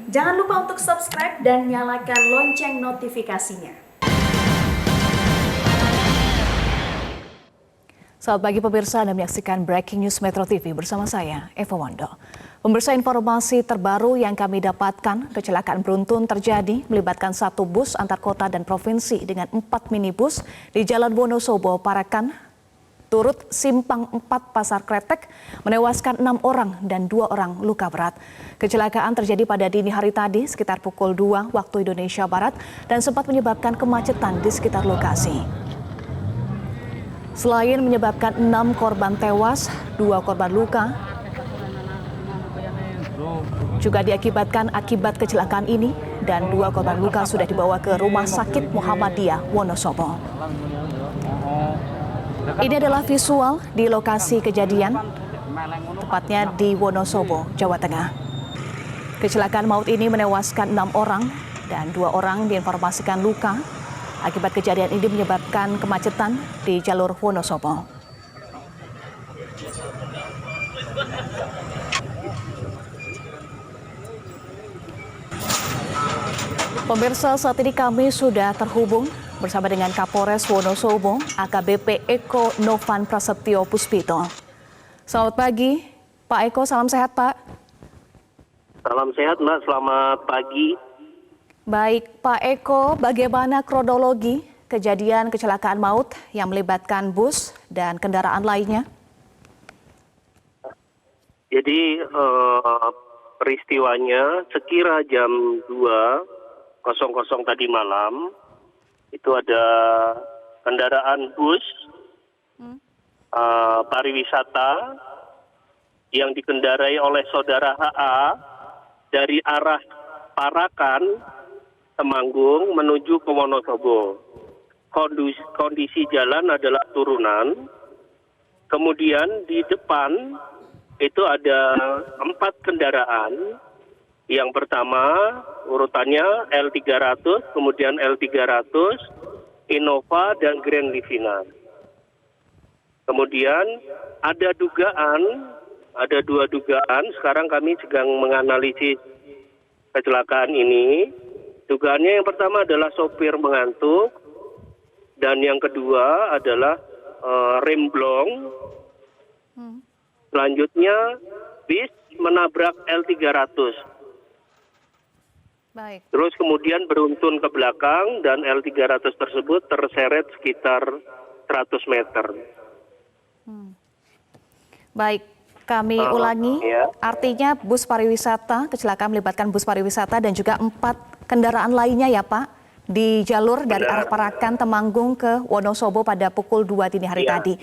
Jangan lupa untuk subscribe dan nyalakan lonceng notifikasinya. Selamat pagi pemirsa, Anda menyaksikan Breaking News Metro TV bersama saya, Eva Wando. Pemirsa, informasi terbaru yang kami dapatkan, kecelakaan beruntun terjadi melibatkan satu bus antar kota dan provinsi dengan 4 minibus di Jalan Wonosobo, Parakan, turut Simpang 4 Pasar Kretek, menewaskan 6 orang dan 2 orang luka berat. Kecelakaan terjadi pada dini hari tadi sekitar pukul 2 waktu Indonesia Barat dan sempat menyebabkan kemacetan di sekitar lokasi. Selain menyebabkan 6 korban tewas, 2 korban luka juga diakibatkan akibat kecelakaan ini dan 2 korban luka sudah dibawa ke Rumah Sakit Muhammadiyah Wonosobo. Ini adalah visual di lokasi kejadian, tepatnya di Wonosobo, Jawa Tengah. Kecelakaan maut ini menewaskan 6 orang dan 2 orang diinformasikan luka. Akibat kejadian ini menyebabkan kemacetan di jalur Wonosobo. Pemirsa, saat ini kami sudah terhubung bersama dengan Kapolres Wonosobo, AKBP Eko Novan Prasetyo Puspito. Selamat pagi, Pak Eko, salam sehat Pak. Salam sehat Mbak, selamat pagi. Baik, Pak Eko, bagaimana kronologi kejadian kecelakaan maut yang melibatkan bus dan kendaraan lainnya? Jadi peristiwanya sekira jam 2.00 tadi malam, itu ada kendaraan bus pariwisata yang dikendarai oleh saudara HA dari arah Parakan, Temanggung menuju ke Wonosobo. Kondisi jalan adalah turunan. Kemudian di depan itu ada 4 kendaraan. Yang pertama urutannya L300, kemudian L300, Innova dan Grand Livina. Kemudian ada 2 dugaan. Sekarang kami sedang menganalisis kecelakaan ini. Dugaannya yang pertama adalah sopir mengantuk, dan yang kedua adalah remblong. Selanjutnya bis menabrak L300. Baik. Terus kemudian beruntun ke belakang dan L300 tersebut terseret sekitar 100 meter. Baik, kami ulangi. Ya. Artinya bus pariwisata, kecelakaan melibatkan bus pariwisata dan juga 4 kendaraan lainnya ya Pak, di jalur dari arah Parakan, Temanggung ke Wonosobo pada pukul 2 dini hari tadi.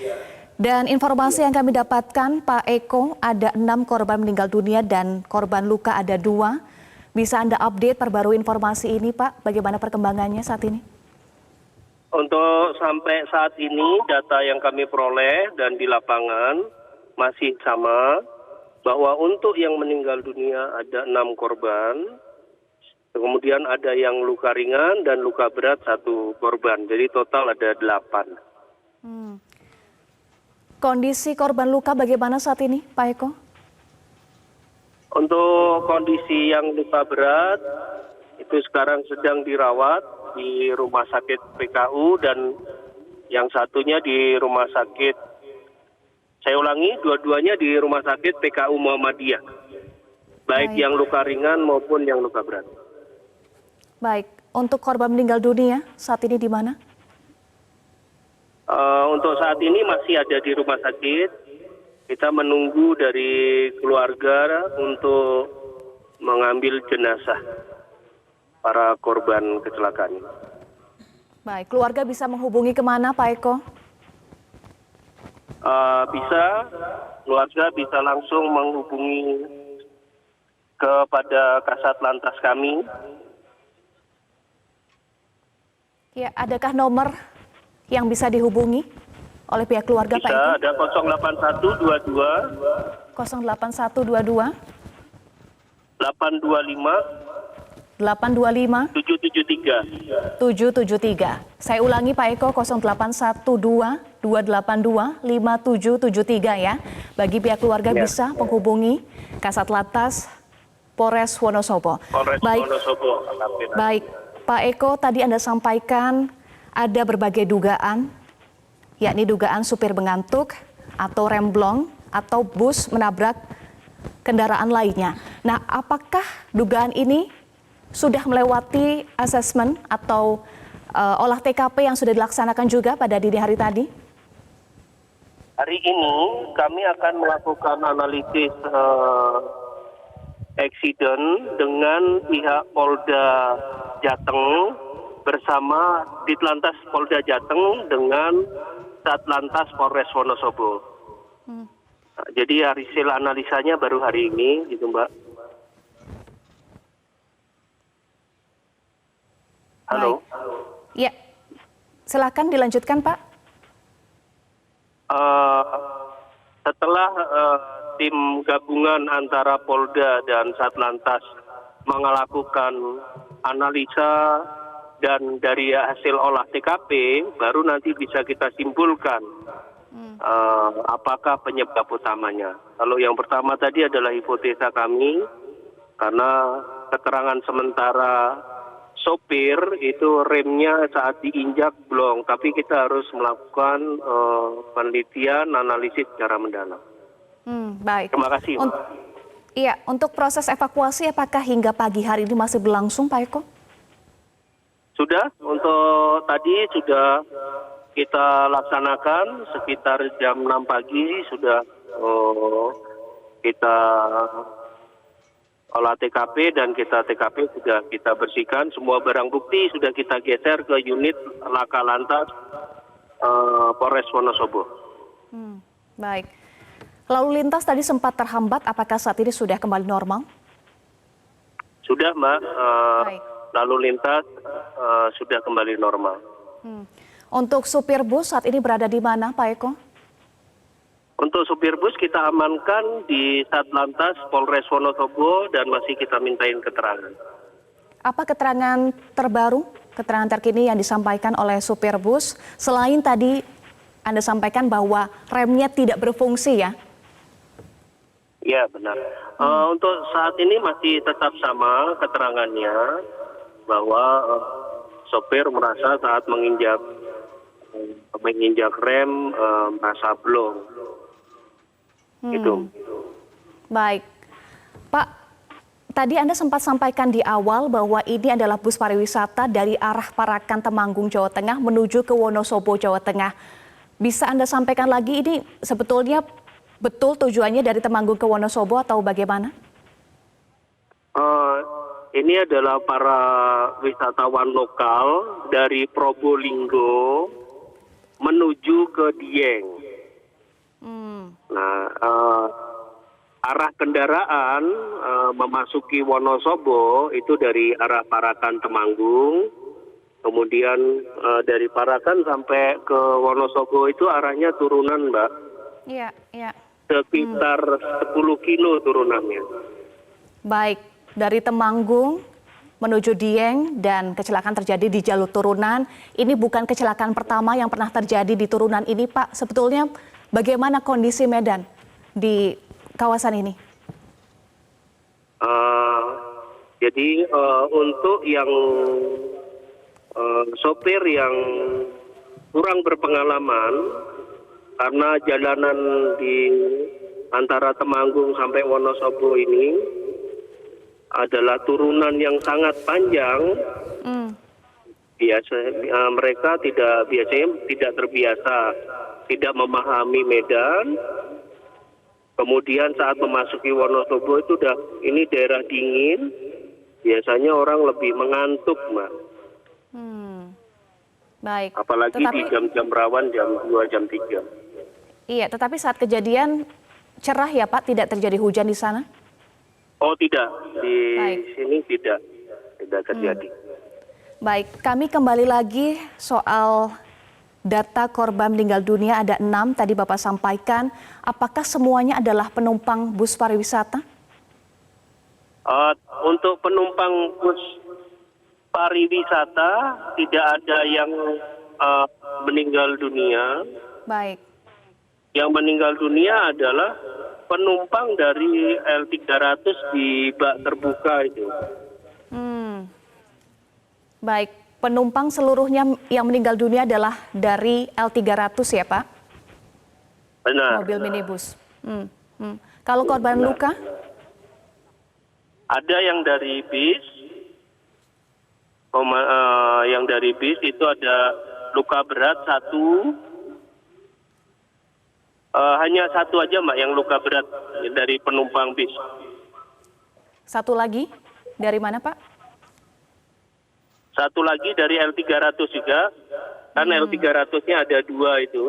Dan informasi yang kami dapatkan, Pak Eko, ada 6 korban meninggal dunia dan korban luka ada 2. Bisa Anda update perbarui informasi ini Pak, bagaimana perkembangannya saat ini? Untuk sampai saat ini data yang kami peroleh dan di lapangan masih sama, bahwa untuk yang meninggal dunia ada 6 korban. Kemudian ada yang luka ringan dan luka berat 1 korban. Jadi total ada 8. Kondisi korban luka bagaimana saat ini, Pak Eko? Untuk kondisi yang luka berat, itu sekarang sedang dirawat di Rumah Sakit PKU dan yang satunya di Rumah Sakit, saya ulangi, dua-duanya di Rumah Sakit PKU Muhammadiyah. Baik yang luka ringan maupun yang luka berat. Baik, untuk korban meninggal dunia saat ini di mana? Untuk saat ini masih ada di rumah sakit. Kita menunggu dari keluarga untuk mengambil jenazah para korban kecelakaan. Baik, keluarga bisa menghubungi kemana Pak Eko? Keluarga bisa langsung menghubungi kepada Kasat Lantas kami. Ya, adakah nomor yang bisa dihubungi oleh pihak keluarga Pak Eko? Bisa, ada 08122 08122 825 825 773. 773. Saya ulangi Pak Eko, 0812 282 5773 ya. Bagi pihak keluarga bisa menghubungi Kasat Lantas Polres Wonosobo. Polres Wonosobo. Baik, Pak Eko, tadi Anda sampaikan ada berbagai dugaan, yakni dugaan supir mengantuk atau remblong atau bus menabrak kendaraan lainnya. Nah, apakah dugaan ini sudah melewati asesmen atau olah TKP yang sudah dilaksanakan juga pada dini hari tadi? Hari ini kami akan melakukan analisis eksiden dengan pihak Polda Jateng bersama Ditlantas Polda Jateng dengan Satlantas Polres Wonosobo. Nah, jadi hasil analisanya baru hari ini, gitu Mbak. Halo. Ya, silakan dilanjutkan Pak. Setelah tim gabungan antara Polda dan Satlantas melakukan analisa dan dari hasil olah TKP, baru nanti bisa kita simpulkan apakah penyebab utamanya. Kalau yang pertama tadi adalah hipotesa kami, karena keterangan sementara sopir itu remnya saat diinjak blong, tapi kita harus melakukan penelitian, analisis secara mendalam. Baik. Terima kasih. Iya, untuk proses evakuasi apakah hingga pagi hari ini masih berlangsung, Pak Eko? Sudah, untuk tadi sudah kita laksanakan sekitar jam 6 pagi sudah kita olah TKP dan TKP sudah kita bersihkan. Semua barang bukti sudah kita geser ke unit Laka Lantas Polres Wonosobo. Baik. Lalu lintas tadi sempat terhambat, apakah saat ini sudah kembali normal? Sudah, Mbak. Baik. Lalu lintas sudah kembali normal. Untuk supir bus saat ini berada di mana, Pak Eko? Untuk supir bus kita amankan di Satlantas Polres Wonosobo dan masih kita mintain keterangan. Apa keterangan terbaru, keterangan terkini yang disampaikan oleh supir bus? Selain tadi Anda sampaikan bahwa remnya tidak berfungsi ya? Ya, benar. Untuk saat ini masih tetap sama keterangannya bahwa sopir merasa saat menginjak rem merasa blong. Gitu. Baik. Pak, tadi Anda sempat sampaikan di awal bahwa ini adalah bus pariwisata dari arah Parakan Temanggung, Jawa Tengah menuju ke Wonosobo, Jawa Tengah. Bisa Anda sampaikan lagi ini sebetulnya betul tujuannya dari Temanggung ke Wonosobo atau bagaimana? Ini adalah para wisatawan lokal dari Probolinggo menuju ke Dieng. Nah, arah kendaraan memasuki Wonosobo itu dari arah Parakan Temanggung, kemudian dari Parakan sampai ke Wonosobo itu arahnya turunan, Mbak. Iya, iya. Sekitar 10 kilo turunannya. Baik, dari Temanggung menuju Dieng dan kecelakaan terjadi di jalur turunan. Ini bukan kecelakaan pertama yang pernah terjadi di turunan ini, Pak. Sebetulnya bagaimana kondisi medan di kawasan ini? Jadi untuk yang sopir yang kurang berpengalaman, karena jalanan di antara Temanggung sampai Wonosobo ini adalah turunan yang sangat panjang. Mereka biasanya tidak terbiasa, tidak memahami medan. Kemudian saat memasuki Wonosobo itu ini daerah dingin, biasanya orang lebih mengantuk, Mbak. Baik. Apalagi di jam-jam rawan, jam 2, jam 3. Iya, tetapi saat kejadian cerah ya Pak, tidak terjadi hujan di sana? Oh tidak, di Baik. sini tidak terjadi. Baik, kami kembali lagi soal data korban meninggal dunia ada 6, tadi Bapak sampaikan. Apakah semuanya adalah penumpang bus pariwisata? Untuk penumpang bus pariwisata tidak ada yang meninggal dunia. Baik. Yang meninggal dunia adalah penumpang dari L300 di bak terbuka itu. Baik, penumpang seluruhnya yang meninggal dunia adalah dari L300 ya Pak? Benar. Mobil minibus. Kalau korban luka? Ada yang dari bis, yang dari bis itu ada luka berat satu. Hanya satu aja Mbak yang luka berat dari penumpang bis. Satu lagi dari mana Pak? Satu lagi dari L300 juga, kan L300-nya ada 2 itu.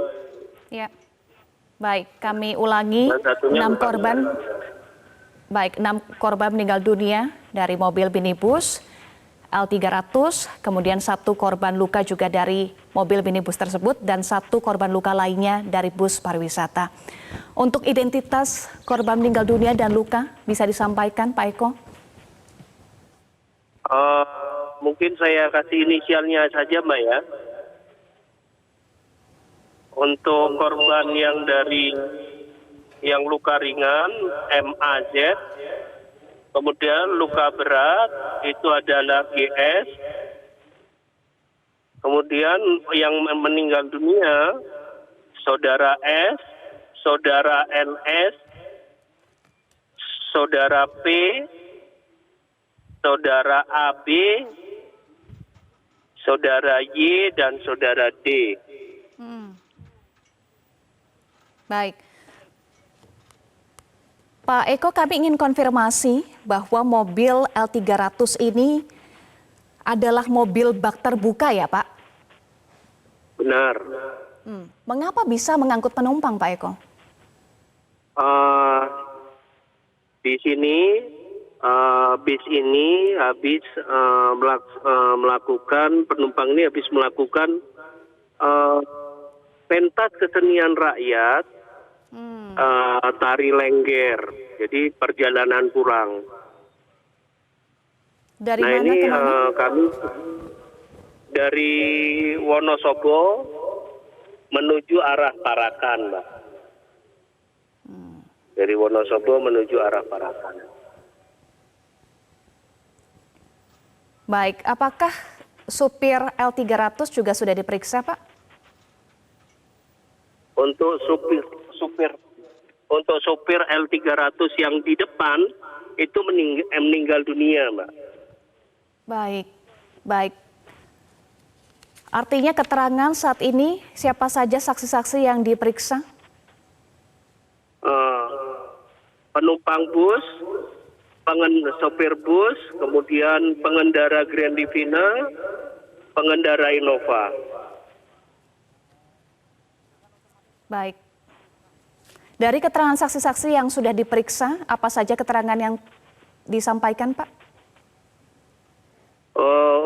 Ya, baik. Kami ulangi, Dan satunya 6 luka korban. berat. Baik, 6 korban meninggal dunia dari mobil minibus L300, kemudian 1 korban luka juga dari mobil minibus tersebut, dan 1 korban luka lainnya dari bus pariwisata. Untuk identitas korban meninggal dunia dan luka bisa disampaikan Pak Eko? Mungkin saya kasih inisialnya saja Mbak ya. Untuk korban yang luka ringan MAZ, kemudian luka berat itu adalah GS, kemudian yang meninggal dunia saudara S, saudara NS, saudara P, saudara AB, saudara Y, dan saudara D. Baik. Pak Eko, kami ingin konfirmasi bahwa mobil L300 ini adalah mobil bak terbuka ya Pak? Benar. Mengapa bisa mengangkut penumpang Pak Eko? Di sini bis ini habis melakukan, penumpang ini habis melakukan pentas kesenian rakyat, tari lengger, jadi perjalanan pulang. Dari Nah mana ini ke mana? kami dari Wonosobo menuju arah Parakan, Mbak. Dari Wonosobo menuju arah Parakan. Baik, apakah supir L300 juga sudah diperiksa Pak? Untuk supir L300 yang di depan itu meninggal dunia, Mbak. Baik, baik. Artinya keterangan saat ini siapa saja saksi-saksi yang diperiksa? Penumpang bus, sopir bus, kemudian pengendara Grand Livina, pengendara Innova. Baik. Dari keterangan saksi-saksi yang sudah diperiksa, apa saja keterangan yang disampaikan, Pak?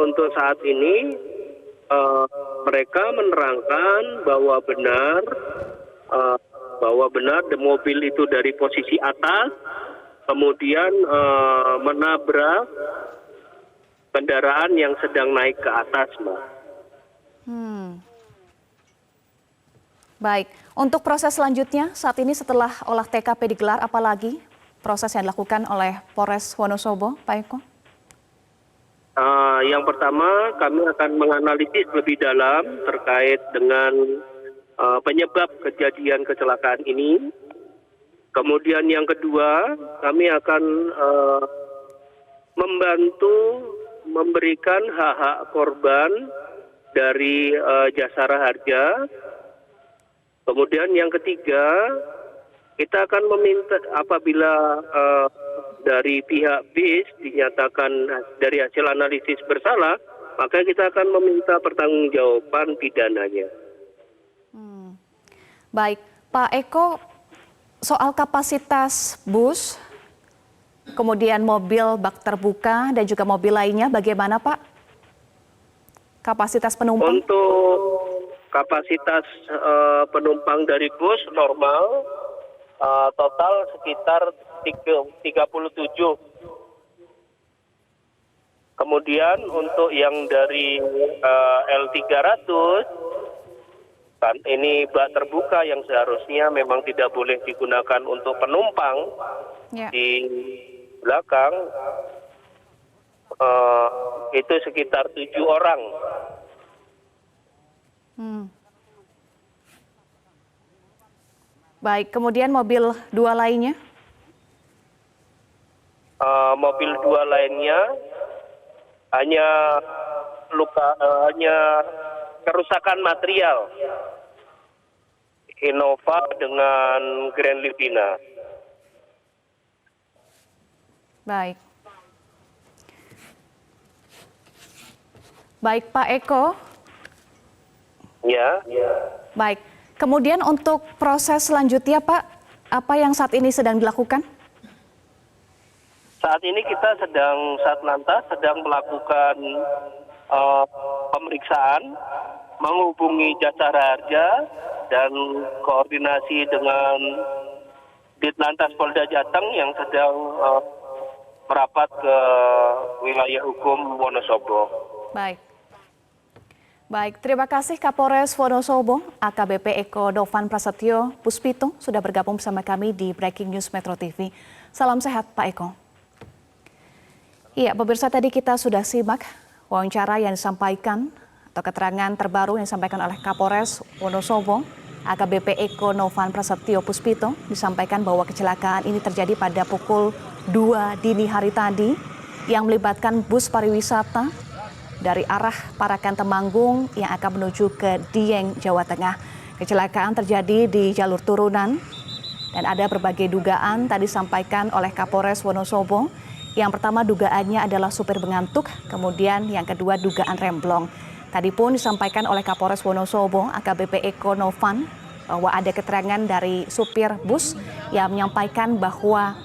Untuk saat ini, mereka menerangkan bahwa benar mobil itu dari posisi atas, kemudian menabrak kendaraan yang sedang naik ke atas, Mbak. Baik, untuk proses selanjutnya saat ini setelah olah TKP digelar, apalagi proses yang dilakukan oleh Polres Wonosobo, Pak Eko? Yang pertama, kami akan menganalisis lebih dalam terkait dengan penyebab kejadian kecelakaan ini. Kemudian yang kedua, kami akan membantu memberikan hak-hak korban dari Jasara Harja. Kemudian yang ketiga, kita akan meminta apabila dari pihak bis dinyatakan dari hasil analisis bersalah, maka kita akan meminta pertanggungjawaban pidananya. Baik, Pak Eko, soal kapasitas bus, kemudian mobil bak terbuka dan juga mobil lainnya, bagaimana Pak? Kapasitas penumpang? Untuk kapasitas penumpang dari bus normal total sekitar 37. Kemudian untuk yang dari L300 Kan ini bak terbuka yang seharusnya memang tidak boleh digunakan untuk penumpang Ya. di belakang. Itu sekitar 7 orang. Baik, kemudian mobil 2 lainnya? Mobil 2 lainnya hanya kerusakan material. Innova dengan Grand Livina. Baik. Baik, Pak Eko. Ya. Baik. Kemudian untuk proses selanjutnya, Pak, apa yang saat ini sedang dilakukan? Saat ini kita Satlantas sedang melakukan pemeriksaan, menghubungi Jasara Harja dan koordinasi dengan Ditlantas Polda Jateng yang sedang merapat ke wilayah hukum Wonosobo. Baik, terima kasih Kapolres Wonosobo, AKBP Eko Novan Prasetyo Puspito sudah bergabung bersama kami di Breaking News Metro TV. Salam sehat Pak Eko. Iya, pemirsa, tadi kita sudah simak wawancara yang disampaikan atau keterangan terbaru yang disampaikan oleh Kapolres Wonosobo, AKBP Eko Novan Prasetyo Puspito, disampaikan bahwa kecelakaan ini terjadi pada pukul 2 dini hari tadi yang melibatkan bus pariwisata dari arah Parakan Temanggung yang akan menuju ke Dieng, Jawa Tengah. Kecelakaan terjadi di jalur turunan dan ada berbagai dugaan tadi disampaikan oleh Kapolres Wonosobo. Yang pertama dugaannya adalah supir mengantuk, kemudian yang kedua dugaan remblong. Tadi pun disampaikan oleh Kapolres Wonosobo, AKBP Eko Novan, bahwa ada keterangan dari supir bus yang menyampaikan bahwa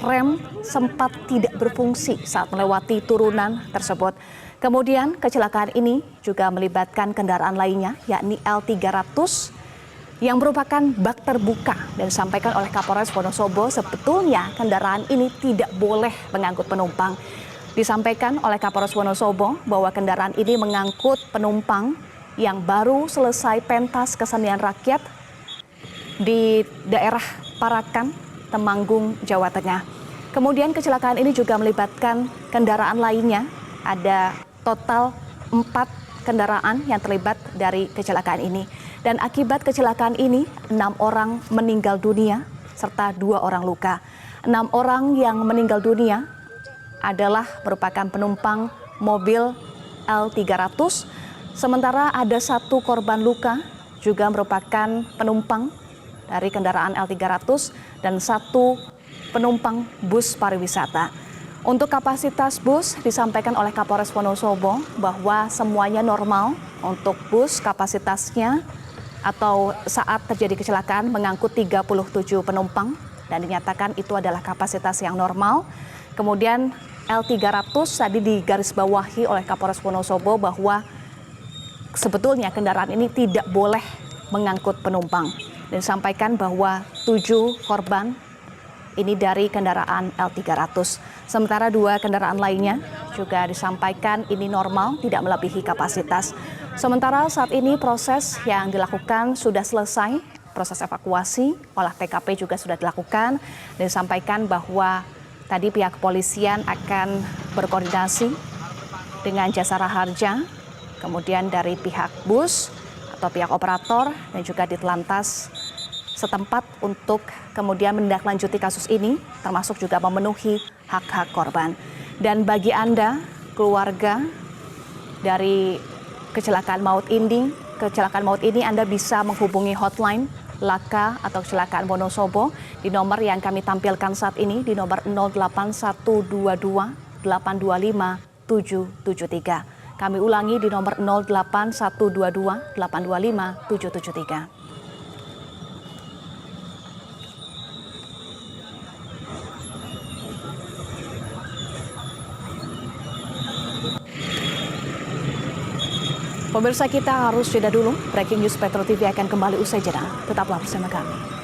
rem sempat tidak berfungsi saat melewati turunan tersebut. Kemudian kecelakaan ini juga melibatkan kendaraan lainnya, yakni L300 yang merupakan bak terbuka, dan disampaikan oleh Kapolres Wonosobo sebetulnya kendaraan ini tidak boleh mengangkut penumpang. Disampaikan oleh Kapolres Wonosobo bahwa kendaraan ini mengangkut penumpang yang baru selesai pentas kesenian rakyat di daerah Parakan, Temanggung, Jawa Tengah. Kemudian kecelakaan ini juga melibatkan kendaraan lainnya, ada total 4 kendaraan yang terlibat dari kecelakaan ini. Dan akibat kecelakaan ini, 6 orang meninggal dunia serta 2 orang luka. 6 orang yang meninggal dunia adalah merupakan penumpang mobil L300, sementara ada 1 korban luka juga merupakan penumpang dari kendaraan L300 dan 1 penumpang bus pariwisata. Untuk kapasitas bus disampaikan oleh Kapolres Wonosobo bahwa semuanya normal. Untuk bus kapasitasnya atau saat terjadi kecelakaan mengangkut 37 penumpang dan dinyatakan itu adalah kapasitas yang normal. Kemudian L300 tadi digarisbawahi oleh Kapolres Wonosobo bahwa sebetulnya kendaraan ini tidak boleh mengangkut penumpang. Dan disampaikan bahwa 7 korban ini dari kendaraan L300. Sementara 2 kendaraan lainnya juga disampaikan ini normal, tidak melebihi kapasitas. Sementara saat ini proses yang dilakukan sudah selesai, proses evakuasi, olah TKP juga sudah dilakukan. Dan disampaikan bahwa tadi pihak kepolisian akan berkoordinasi dengan Jasara Harja, kemudian dari pihak bus atau pihak operator dan juga Ditlantas setempat untuk kemudian menindaklanjuti kasus ini, termasuk juga memenuhi hak-hak korban. Dan bagi Anda, keluarga dari kecelakaan maut ini Anda bisa menghubungi hotline Laka atau Kecelakaan Wonosobo di nomor yang kami tampilkan saat ini, di nomor 08122 825 773. Kami ulangi di nomor 08122 825 773. Pemirsa, kita harus jeda dulu. Breaking News Metro TV akan kembali usai jeda. Tetaplah bersama kami.